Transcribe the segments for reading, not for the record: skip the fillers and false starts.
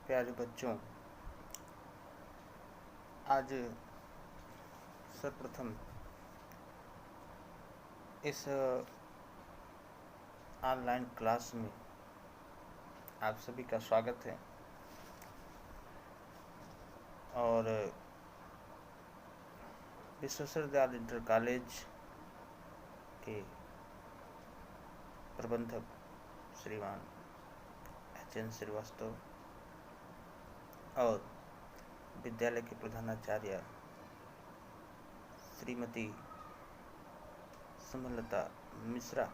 प्यारे बच्चों, आज सर्वप्रथम इस ऑनलाइन क्लास में आप सभी का स्वागत है। और विश्वेश्वर दयाल इंटर कॉलेज के प्रबंधक श्रीमान एच.एन. श्रीवास्तव और विद्यालय के प्रधानाचार्य श्रीमती सुमलता मिश्रा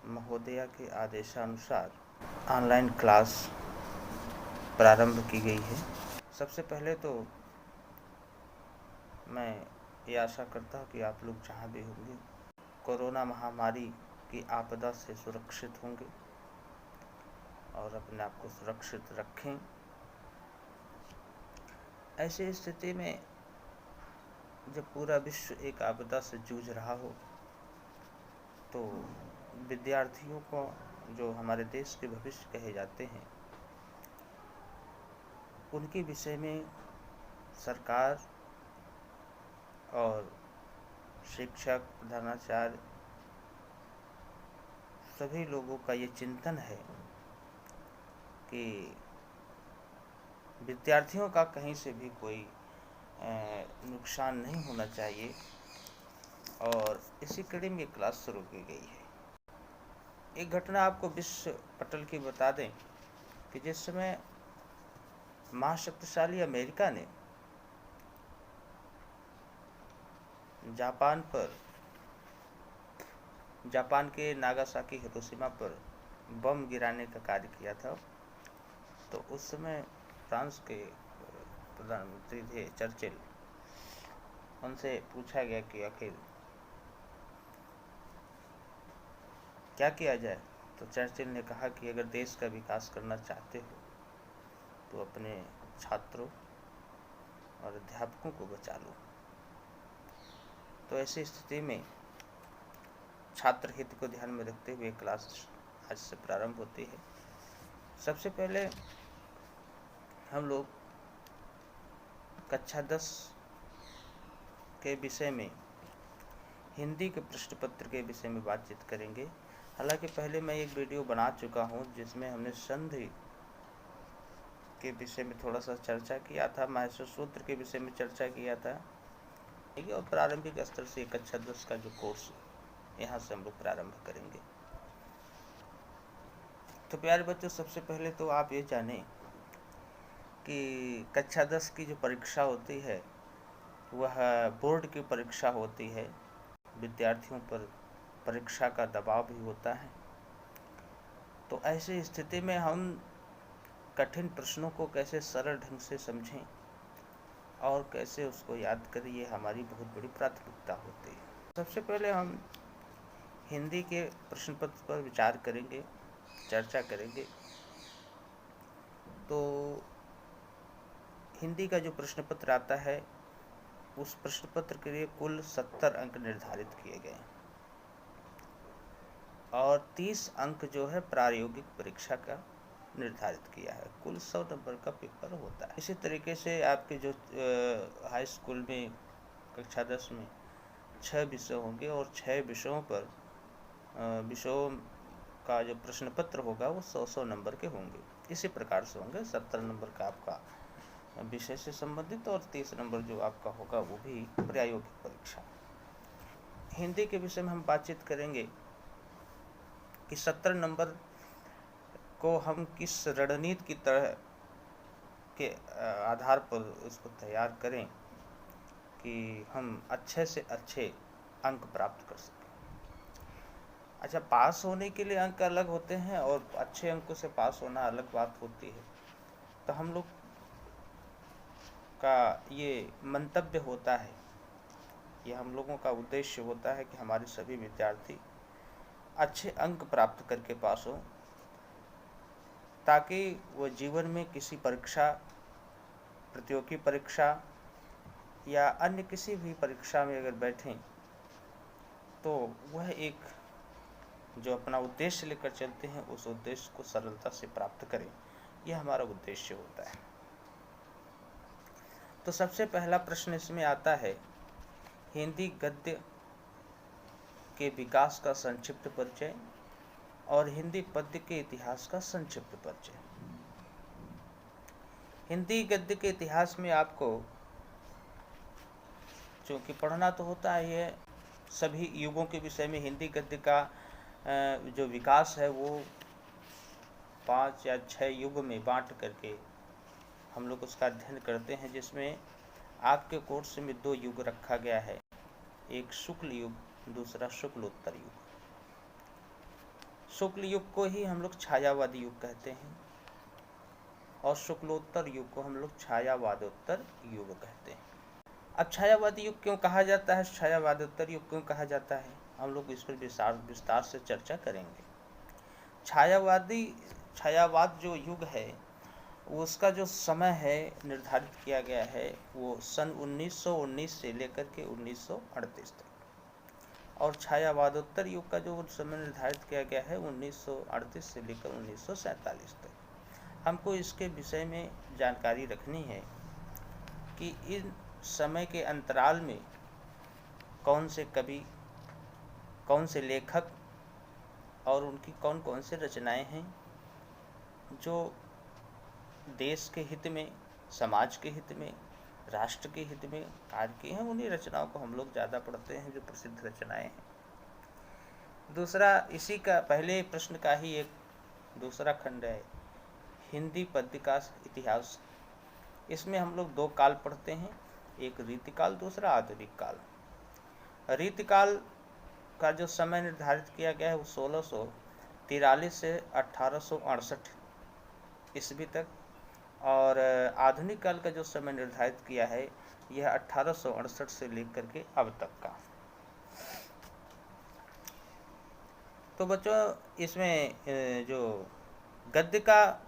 महोदया के आदेशानुसार ऑनलाइन क्लास प्रारंभ की गई है। सबसे पहले तो मैं ये आशा करता हूँ कि आप लोग जहाँ भी होंगे कोरोना महामारी की आपदा से सुरक्षित होंगे और अपने आप को सुरक्षित रखें। ऐसी स्थिति में जब पूरा विश्व एक आपदा से जूझ रहा हो तो विद्यार्थियों को, जो हमारे देश के भविष्य कहे जाते हैं, उनके विषय में सरकार और शिक्षक, प्रधानाचार्य सभी लोगों का ये चिंतन है कि विद्यार्थियों का कहीं से भी कोई नुकसान नहीं होना चाहिए और इसी कड़ी में क्लास शुरू की गई है। एक घटना आपको विश्व पटल की बता दें कि जिस समय महाशक्तिशाली अमेरिका ने जापान के नागासाकी हिरोशिमा पर बम गिराने का कार्य किया था, तो उस समय फ्रांस के प्रधानमंत्री थे चर्चिल। उनसे पूछा गया कि आखिर क्या किया जाए, तो चर्चिल ने कहा कि अगर देश का विकास करना चाहते हो तो अपने छात्रों और अध्यापकों को बचा लो। तो ऐसी स्थिति में छात्र हित को ध्यान में रखते हुए क्लास आज से प्रारंभ होती है। सबसे पहले हम लोग कक्षा 10 के विषय में हिंदी के प्रश्न पत्र के विषय में बातचीत करेंगे। हालांकि पहले मैं एक वीडियो बना चुका हूं जिसमें हमने संधि के विषय में थोड़ा सा चर्चा किया था, महर्षि सूत्र के विषय में चर्चा किया था। और प्रारंभिक स्तर से कक्षा 10 का जो कोर्स यहाँ से हम लोग प्रारंभ करेंगे। तो प्यारे बच्चों, सबसे पहले तो आप ये जानें कि कक्षा 10 की जो परीक्षा होती है वह बोर्ड की परीक्षा होती है। विद्यार्थियों पर परीक्षा का दबाव भी होता है। तो ऐसी स्थिति में हम कठिन प्रश्नों को कैसे सरल ढंग से समझें और कैसे उसको याद करें, ये हमारी बहुत बड़ी प्राथमिकता होती है। सबसे पहले हम हिंदी के प्रश्न पत्र पर विचार करेंगे, चर्चा करेंगे। तो हिंदी का जो प्रश्न पत्र आता है उस प्रश्न पत्र के लिए कुल 70 अंक निर्धारित किए गए और 30 अंक जो है प्रायोगिक परीक्षा का निर्धारित किया है। कुल 100 नंबर का पेपर होता है। इसी तरीके से आपके जो हाई स्कूल में कक्षा 10 में 6 विषय होंगे और 6 विषयों पर विषयों का जो प्रश्न पत्र होगा वो 100 नंबर के होंगे। इसी प्रकार से होंगे। 70 नंबर का आपका विषय से संबंधित और 30 नंबर जो आपका होगा वो भी प्रायोगिक परीक्षा। हिंदी के विषय में हम बातचीत करेंगे कि 70 नंबर को हम किस रणनीति की तरह के आधार पर इसको तैयार करें कि हम अच्छे से अच्छे अंक प्राप्त कर सकें। अच्छा, पास होने के लिए अंक अलग होते हैं और अच्छे अंकों से पास होना अलग बात होती है। तो हम लोग का ये मंतव्य होता है, ये हम लोगों का उद्देश्य होता है कि हमारे सभी विद्यार्थी अच्छे अंक प्राप्त करके पास हो, ताकि वो जीवन में किसी परीक्षा, प्रतियोगी परीक्षा या अन्य किसी भी परीक्षा में अगर बैठें तो वह एक जो अपना उद्देश्य लेकर चलते हैं उस उद्देश्य को सरलता से प्राप्त करें। यह हमारा उद्देश्य होता है। तो सबसे पहला प्रश्न इसमें आता है, हिंदी गद्य के विकास का संक्षिप्त परिचय और हिंदी पद्य के इतिहास का संक्षिप्त परिचय। हिंदी गद्य के इतिहास में आपको चूँकि पढ़ना तो होता है, ये सभी युगों के विषय में हिंदी गद्य का जो विकास है वो 5 या 6 युग में बांट करके हम लोग उसका अध्ययन करते हैं, जिसमें आपके कोर्स में 2 युग रखा गया है, एक शुक्ल युग, दूसरा शुक्लोत्तर युग। शुक्ल युग को ही हम लोग छायावादी युग कहते हैं और शुक्लोत्तर युग को हम लोग छायावादोत्तर युग कहते हैं। अब छायावादी युग क्यों कहा जाता है, छायावादोत्तर युग क्यों कहा जाता है, हम लोग इस पर विस्तार से चर्चा करेंगे। छायावाद जो युग है उसका जो समय है निर्धारित किया गया है वो सन 1919 से लेकर के 1938 तक, और छायावादोत्तर युग का जो समय निर्धारित किया गया है 1938 से लेकर 1947 तक। हमको इसके विषय में जानकारी रखनी है कि इन समय के अंतराल में कौन से कवि, कौन से लेखक और उनकी कौन कौन से रचनाएं हैं जो देश के हित में, समाज के हित में, राष्ट्र के हित में कार्य किए हैं। उन्हीं रचनाओं को हम लोग ज़्यादा पढ़ते हैं जो प्रसिद्ध रचनाएं हैं। दूसरा, इसी का पहले प्रश्न का ही एक दूसरा खंड है, हिंदी पद्य का इतिहास। इसमें हम लोग 2 काल पढ़ते हैं, एक रीतिकाल, दूसरा आधुनिक काल। रीतिकाल का जो समय निर्धारित किया गया है वो 1643 से 1868 ईस्वी तक, और आधुनिक काल का जो समय निर्धारित किया है यह 1868 से लेकर के अब तक का। तो बच्चों, इसमें जो गद्य का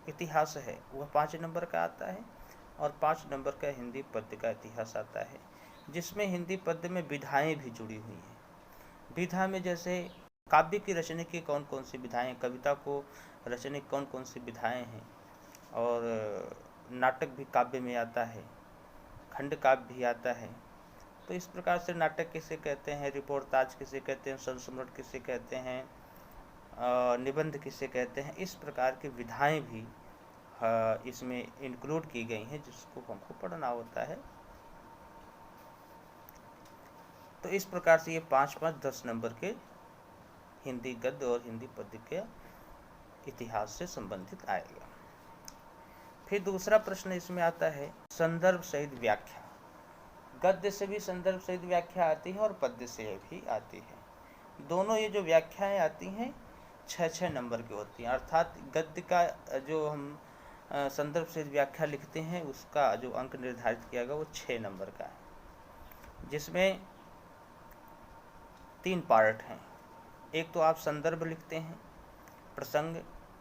इतिहास है वह 5 नंबर का आता है और 5 नंबर का हिंदी पद्य का इतिहास आता है, जिसमें हिंदी पद्य में विधाएं भी जुड़ी हुई हैं। विधा में जैसे काव्य की रचने की कौन कौन सी विधाएं, कविता को रचने की कौन कौन सी विधाएं हैं, और नाटक भी काव्य में आता है, खंड काव्य भी आता है। तो इस प्रकार से नाटक किसे कहते हैं, रिपोर्टाज किसे कहते हैं, संस्मरण किसे कहते हैं, निबंध किसे कहते हैं, इस प्रकार की विधाएं भी इसमें इंक्लूड की गई हैं जिसको हमको पढ़ना होता है। तो इस प्रकार से ये 5-5 10 नंबर के हिंदी गद्य और हिंदी पद्य के इतिहास से संबंधित आएगा। फिर दूसरा प्रश्न इसमें आता है, संदर्भ सहित व्याख्या। गद्य से भी संदर्भ सहित व्याख्या आती है और पद्य से भी आती है। दोनों ये जो व्याख्याएं आती हैं 6-6 नंबर की होती हैं, अर्थात गद्य का जो हम संदर्भ सहित व्याख्या लिखते हैं उसका जो अंक निर्धारित किया गया वो 6 नंबर का है, जिसमें 3 पार्ट हैं। एक तो आप संदर्भ लिखते हैं, प्रसंग,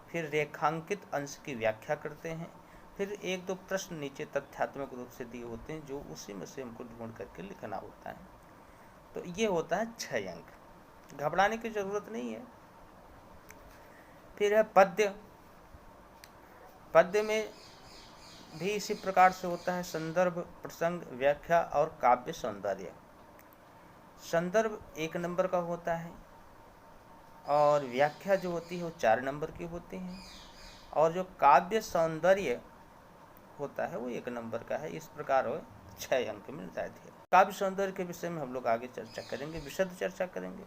फिर रेखांकित अंश की व्याख्या करते हैं, फिर 1-2 प्रश्न नीचे तथ्यात्मक रूप से दिए होते हैं जो उसी में से हमको ढूंढ करके लिखना होता है। तो ये होता है 6 अंक, घबराने की जरूरत नहीं है। फिर है पद्य। पद्य में भी इसी प्रकार से होता है, संदर्भ, प्रसंग, व्याख्या और काव्य सौंदर्य। संदर्भ 1 नंबर का होता है और व्याख्या जो होती है वो 4 नंबर की होती है, और जो काव्य सौंदर्य होता है वो 1 नंबर का है। इस प्रकार वो 6 अंक में निर्धारित है। काव्य सौंदर्य के विषय में हम लोग आगे चर्चा करेंगे, विशद चर्चा करेंगे।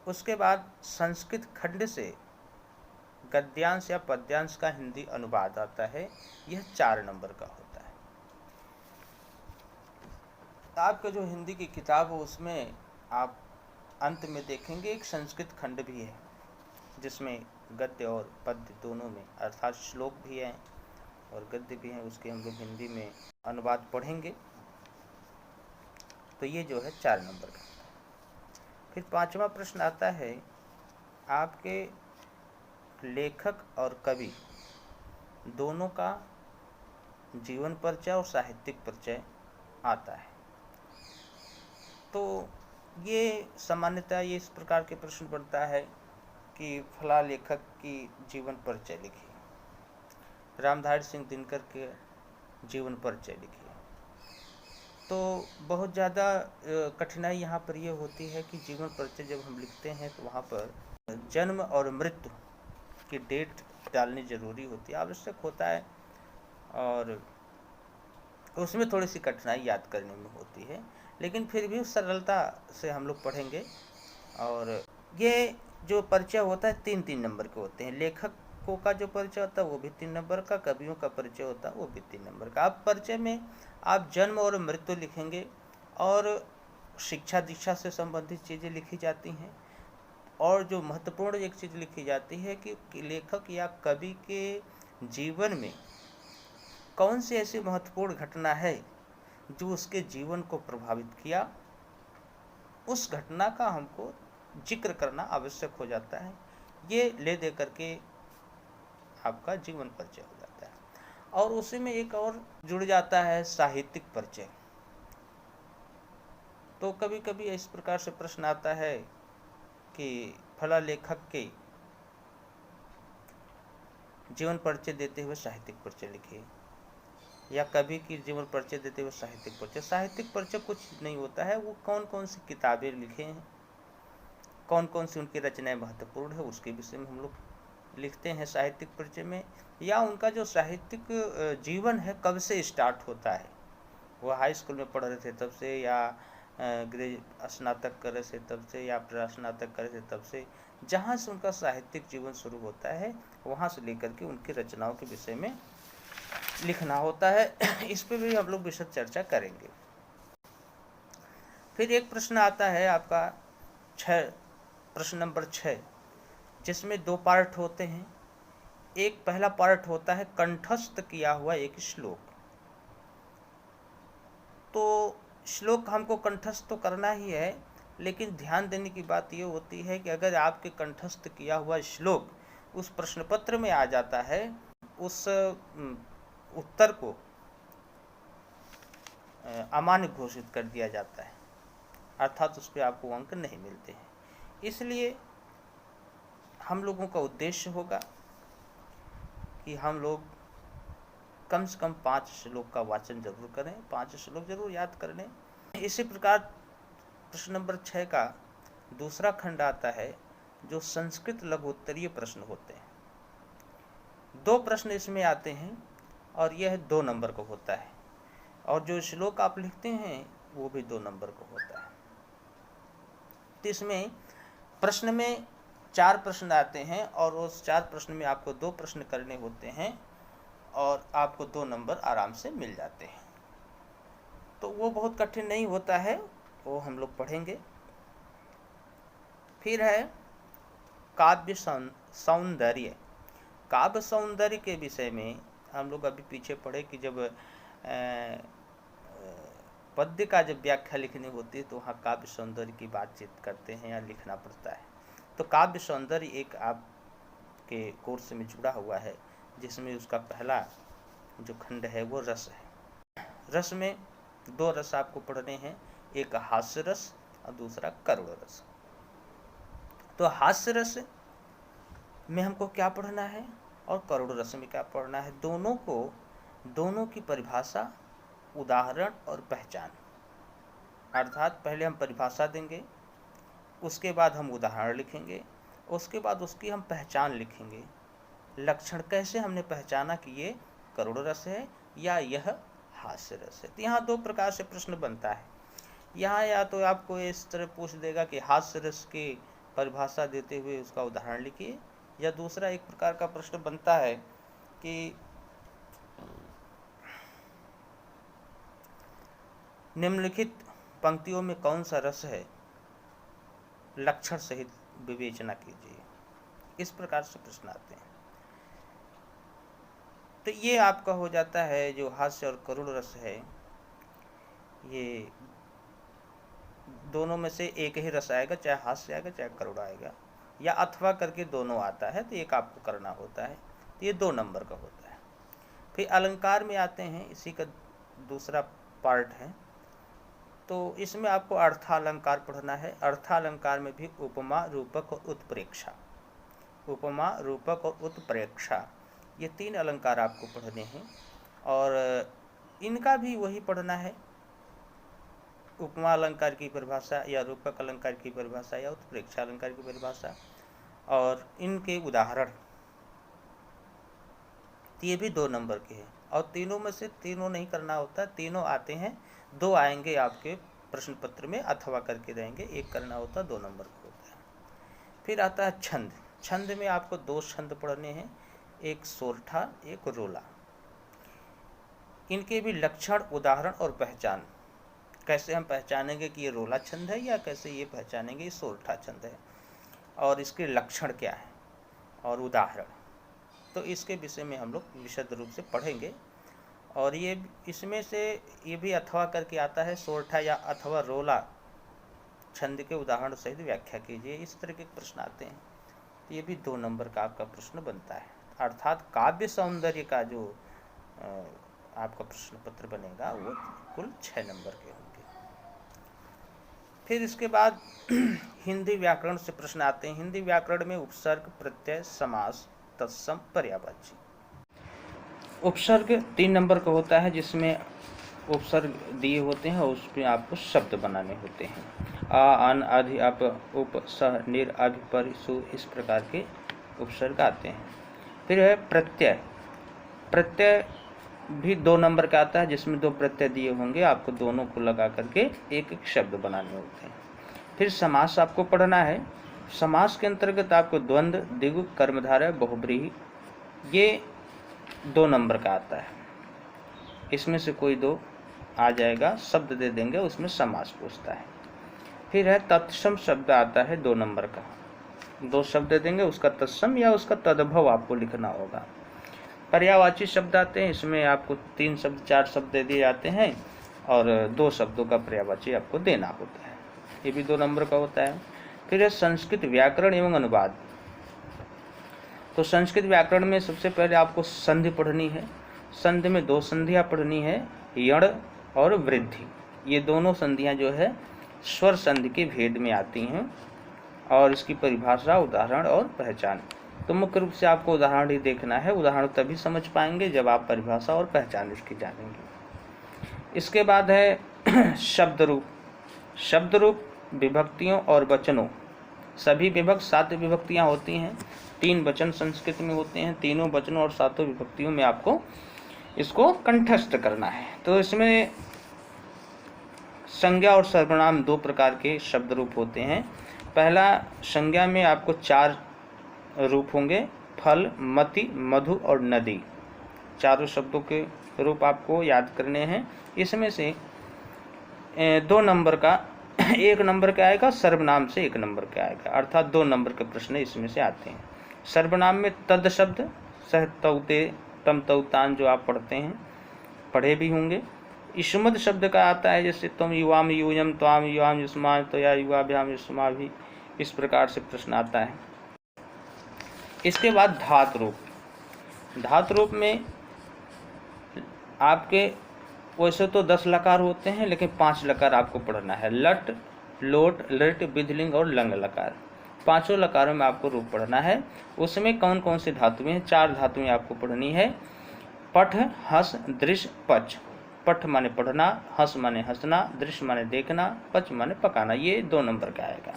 उसके बाद संस्कृत खंड से गद्यांश या पद्यांश का हिंदी अनुवाद आता है, यह 4 नंबर का होता है। आपका जो हिंदी की किताब हो उसमें आप अंत में देखेंगे एक संस्कृत खंड भी है, जिसमें गद्य और पद्य दोनों में, अर्थात श्लोक भी हैं और गद्य भी हैं, उसके हम लोग हिंदी में अनुवाद पढ़ेंगे। तो ये जो है 4 नंबर का। फिर 5वां प्रश्न आता है, आपके लेखक और कवि दोनों का जीवन परिचय और साहित्यिक परिचय आता है। तो ये सामान्यतः ये इस प्रकार के प्रश्न बनता है कि फला लेखक की जीवन परिचय लिखी, रामधारी सिंह दिनकर के जीवन परिचय लिखी। तो बहुत ज़्यादा कठिनाई यहाँ पर यह होती है कि जीवन परिचय जब हम लिखते हैं तो वहाँ पर जन्म और मृत्यु की डेट डालनी जरूरी होती है, आवश्यक होता है, और उसमें थोड़ी सी कठिनाई याद करने में होती है, लेकिन फिर भी सरलता से हम लोग पढ़ेंगे। और ये जो परिचय होता है 3-3 नंबर के होते हैं। लेखकों का जो परिचय होता है वो भी 3 नंबर का, कवियों का परिचय होता है वो भी 3 नंबर का। आप परिचय में आप जन्म और मृत्यु लिखेंगे, और शिक्षा दीक्षा से संबंधित चीज़ें लिखी जाती हैं। और जो महत्वपूर्ण एक चीज़ लिखी जाती है कि लेखक या कवि के जीवन में कौन सी ऐसी महत्वपूर्ण घटना है जो उसके जीवन को प्रभावित किया, उस घटना का हमको जिक्र करना आवश्यक हो जाता है। ये ले दे करके आपका जीवन परिचय हो जाता है। और उसी में एक और जुड़ जाता है साहित्यिक परिचय। तो कभी कभी इस प्रकार से प्रश्न आता है कि फला लेखक के जीवन परिचय देते हुए साहित्यिक परिचय लिखिए, या कवि की जीवन परिचय देते हुए साहित्यिक परिचय। साहित्यिक परिचय कुछ नहीं होता है, वो कौन कौन सी किताबें लिखे हैं, कौन कौन सी उनकी रचनाएं महत्वपूर्ण है, उसके विषय में हम लोग लिखते हैं साहित्यिक परिचय में। या उनका जो साहित्यिक जीवन है कब से स्टार्ट होता है, वो हाई स्कूल में पढ़ रहे थे तब से, या स्नातक कर रहे थे तब से, या स्नातक कर रहे थे तब से, जहाँ से उनका साहित्यिक जीवन शुरू होता है वहाँ से लेकर के उनकी रचनाओं के विषय में लिखना होता है। इस पे भी हम लोग विशद चर्चा करेंगे। फिर एक प्रश्न आता है आपका प्रश्न नंबर 6, जिसमें 2 पार्ट होते हैं। एक पहला पार्ट होता है कंठस्थ किया हुआ एक श्लोक। तो श्लोक हमको कंठस्थ तो करना ही है, लेकिन ध्यान देने की बात यह होती है कि अगर आपके कंठस्थ किया हुआ श्लोक उस प्रश्न पत्र में आ जाता है, उस उत्तर को अमान्य घोषित कर दिया जाता है, अर्थात उस पर आपको अंक नहीं मिलते हैं। इसलिए हम लोगों का उद्देश्य होगा कि हम लोग कम से कम 5 श्लोक का वाचन जरूर करें, 5 श्लोक जरूर याद कर लें। इसी प्रकार प्रश्न नंबर 6 का दूसरा खंड आता है जो संस्कृत लघुत्तरीय प्रश्न होते हैं। 2 प्रश्न इसमें आते हैं और यह 2 नंबर का होता है, और जो श्लोक आप लिखते हैं वो भी 2 नंबर का होता है। तो इसमें प्रश्न में 4 प्रश्न आते हैं, और उस 4 प्रश्न में आपको 2 प्रश्न करने होते हैं, और आपको 2 नंबर आराम से मिल जाते हैं। तो वो बहुत कठिन नहीं होता है, वो हम लोग पढ़ेंगे। फिर है काव्य सौंदर्य। काव्य सौंदर्य के विषय में हम लोग अभी पीछे पढ़े कि जब पद्य का जब व्याख्या लिखनी होती है तो वहाँ काव्य सौंदर्य की बातचीत करते हैं या लिखना पड़ता है। तो काव्य सौंदर्य एक आपके कोर्स में जुड़ा हुआ है, जिसमें उसका पहला जो खंड है वो रस है। रस में 2 रस आपको पढ़ने हैं, एक हास्य रस और दूसरा करुण रस। तो हास्य रस में हमको क्या पढ़ना है और करुण रस में क्या पढ़ना है, दोनों की परिभाषा, उदाहरण और पहचान। अर्थात पहले हम परिभाषा देंगे, उसके बाद हम उदाहरण लिखेंगे, उसके बाद उसकी हम पहचान लिखेंगे। लक्षण कैसे हमने पहचाना कि ये करुण रस है या यह हास्य रस है। तो यहाँ 2 प्रकार से प्रश्न बनता है। यहाँ या तो आपको इस तरह पूछ देगा कि हास्य रस की परिभाषा देते हुए उसका उदाहरण लिखिए, या दूसरा एक प्रकार का प्रश्न बनता है कि निम्नलिखित पंक्तियों में कौन सा रस है, लक्षण सहित विवेचना कीजिए। इस प्रकार से प्रश्न आते हैं। तो ये आपका हो जाता है जो हास्य और करुण रस है, ये दोनों में से एक ही रस आएगा, चाहे हास्य आएगा चाहे करुण आएगा, या अथवा करके दोनों आता है, तो एक आपको करना होता है। तो ये 2 नंबर का होता है। फिर अलंकार में आते हैं, इसी का दूसरा पार्ट है। तो इसमें आपको अर्थालंकार पढ़ना है। अर्थालंकार में भी उपमा, रूपक और उत्प्रेक्षा, उपमा, रूपक और उत्प्रेक्षा, ये 3 अलंकार आपको पढ़ने हैं और इनका भी वही पढ़ना है। उपमा अलंकार की परिभाषा या रूपक अलंकार की परिभाषा या उत्प्रेक्षा अलंकार की परिभाषा और इनके उदाहरण, ये भी 2 नंबर के हैं और तीनों में से तीनों नहीं करना होता, तीनों आते हैं, 2 आएंगे आपके प्रश्न पत्र में अथवा करके रहेंगे, 1 करना होता, 2 नंबर का होता है। फिर आता है छंद। छंद में आपको 2 छंद पढ़ने हैं, एक सोरठा, एक रोला। इनके भी लक्षण, उदाहरण और पहचान, कैसे हम पहचानेंगे कि ये रोला छंद है या कैसे ये पहचानेंगे ये सोरठा छंद है, और इसके लक्षण क्या है और उदाहरण, तो इसके विषय में हम लोग विशद रूप से पढ़ेंगे। और ये इसमें से ये भी अथवा करके आता है, सोरठा या अथवा रोला छंद के उदाहरण सहित व्याख्या कीजिए, इस तरह के प्रश्न आते हैं। ये भी 2 नंबर का आपका प्रश्न बनता है, अर्थात काव्य सौंदर्य का जो आपका प्रश्न पत्र बनेगा वो कुल 6 नंबर के होंगे। फिर इसके बाद हिंदी व्याकरण से प्रश्न आते हैं। हिंदी व्याकरण में उपसर्ग, प्रत्यय, समास, तत्सम, पर्यायवाची। उपसर्ग 3 नंबर का होता है, जिसमें उपसर्ग दिए होते हैं और उसमें आपको शब्द बनाने होते हैं। आ, अन, आदि, अप, उप, सह, निर, अभि, पर, सु, इस प्रकार के उपसर्ग आते हैं। फिर है प्रत्यय। प्रत्यय भी 2 नंबर का आता है, जिसमें 2 प्रत्यय दिए होंगे, आपको दोनों को लगा करके एक एक शब्द बनाने होते हैं। फिर समास आपको पढ़ना है। समास के अंतर्गत आपको द्वंद्व, द्विगु, कर्मधारय, बहुब्रीहि, ये 2 नंबर का आता है, इसमें से कोई 2 आ जाएगा, शब्द दे देंगे, उसमें समास पूछता है। फिर है तत्सम शब्द आता है 2 नंबर का, 2 शब्द दे देंगे, उसका तत्सम या उसका तद्भव आपको लिखना होगा। पर्यायवाची शब्द आते हैं, इसमें आपको 3 शब्द 4 शब्द दे दिए जाते हैं और 2 शब्दों का पर्यायवाची आपको देना होता है, ये भी 2 नंबर का होता है। फिर है संस्कृत व्याकरण एवं अनुवाद। तो संस्कृत व्याकरण में सबसे पहले आपको संधि पढ़नी है। संधि में 2 संधियाँ पढ़नी है, यण और वृद्धि। ये दोनों संधियाँ जो है स्वर संधि के भेद में आती हैं और इसकी परिभाषा, उदाहरण और पहचान। तो मुख्य रूप से आपको उदाहरण ही देखना है, उदाहरण तभी समझ पाएंगे जब आप परिभाषा और पहचान इसकी जानेंगे। इसके बाद है शब्द रूप। शब्द रूप विभक्तियों और वचनों, सभी विभक्त 7 विभक्तियाँ होती हैं, 3 वचन संस्कृत में होते हैं, तीनों वचनों और 7 विभक्तियों में आपको इसको कंठस्थ करना है। तो इसमें संज्ञा और सर्वनाम 2 प्रकार के शब्द रूप होते हैं। पहला संज्ञा में आपको 4 रूप होंगे, फल, मति, मधु और नदी, चारों शब्दों के रूप आपको याद करने हैं। इसमें से 2 नंबर का 1 नंबर का आएगा, सर्वनाम से 1 नंबर का आएगा, अर्थात 2 नंबर के प्रश्न इसमें से आते हैं। सर्वनाम में तद शब्द, सह, तौते, तम, तौतान, जो आप पढ़ते हैं, पढ़े भी होंगे। इष्मद शब्द का आता है, जैसे तुम युवाम यूयम, त्वाम युवाम युष्मा, तो या युवाभ्याम युष्मा भी, इस प्रकार से प्रश्न आता है। इसके बाद धातु रूप। धातु रूप में आपके वैसे तो 10 लकार होते हैं, लेकिन 5 लकार आपको पढ़ना है। लट, लोट, लृट, विधलिंग और लंग लकार, 5 लकारों में आपको रूप पढ़ना है। उसमें कौन कौन सी धातुएं हैं? 4 धातुएं आपको पढ़नी है, पठ, हस, दृश्य, पच। पठ माने पढ़ना, हस माने हंसना, दृश्य माने देखना, पच माने पकाना, ये 2 नंबर का आएगा।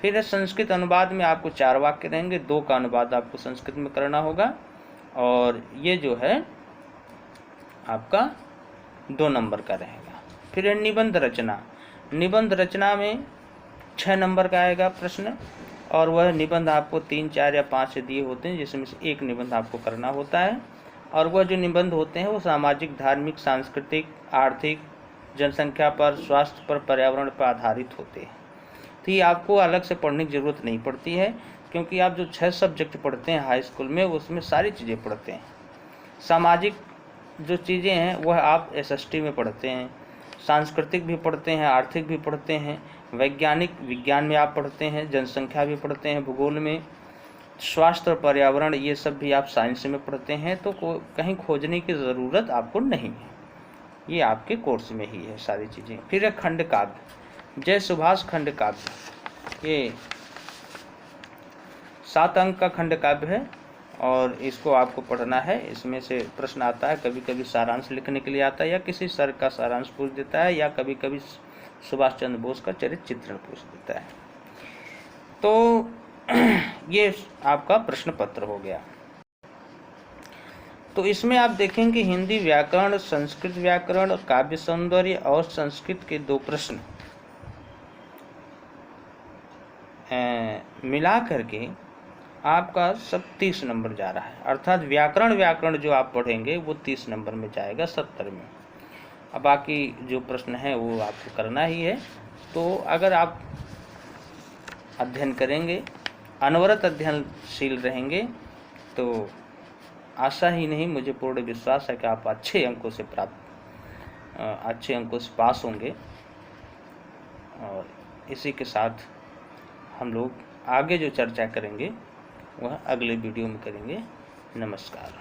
फिर है संस्कृत अनुवाद में आपको 4 वाक्य रहेंगे, 2 का अनुवाद आपको संस्कृत में करना होगा और ये जो है आपका 2 नंबर का रहेगा। फिर है निबंध रचना। निबंध रचना में 6 नंबर का आएगा प्रश्न और वह निबंध आपको 3, 4 या 5 से दिए होते हैं, जिसमें से 1 निबंध आपको करना होता है और वह जो निबंध होते हैं वो सामाजिक, धार्मिक, सांस्कृतिक, आर्थिक, जनसंख्या पर, स्वास्थ्य पर, पर्यावरण पर आधारित होते हैं। तो ये आपको अलग से पढ़ने की ज़रूरत नहीं पड़ती है, क्योंकि आप जो 6 सब्जेक्ट पढ़ते हैं हाई स्कूल में उसमें सारी चीज़ें पढ़ते हैं। सामाजिक जो चीज़ें हैं वह आप SST में पढ़ते हैं, सांस्कृतिक भी पढ़ते हैं, आर्थिक भी पढ़ते हैं, वैज्ञानिक विज्ञान में आप पढ़ते हैं, जनसंख्या भी पढ़ते हैं, भूगोल में, स्वास्थ्य और पर्यावरण ये सब भी आप साइंस में पढ़ते हैं। तो कहीं खोजने की ज़रूरत आपको नहीं है, ये आपके कोर्स में ही है सारी चीज़ें। फिर है खंड काव्य। जय सुभाष खंड काव्य, ये 7 अंक का खंड काव्य है और इसको आपको पढ़ना है। इसमें से प्रश्न आता है, कभी कभी सारांश लिखने के लिए आता है या किसी सर का सारांश पूछ देता है या कभी कभी सुभाष चंद्र बोस का चरित्र चित्रण पूछ देता है। तो ये आपका प्रश्न पत्र हो गया। तो इसमें आप देखेंगे हिंदी व्याकरण, संस्कृत व्याकरण, काव्य सौंदर्य और संस्कृत के 2 प्रश्न मिला करके आपका सब 30 नंबर जा रहा है। अर्थात व्याकरण जो आप पढ़ेंगे वो 30 नंबर में जाएगा 70 में। अब बाकी जो प्रश्न है वो आपको करना ही है। तो अगर आप अध्ययन करेंगे, अनवरत अध्ययनशील रहेंगे, तो आशा ही नहीं मुझे पूर्ण विश्वास है कि आप अच्छे अंकों से पास होंगे। और इसी के साथ हम लोग आगे जो चर्चा करेंगे वह अगले वीडियो में करेंगे। नमस्कार।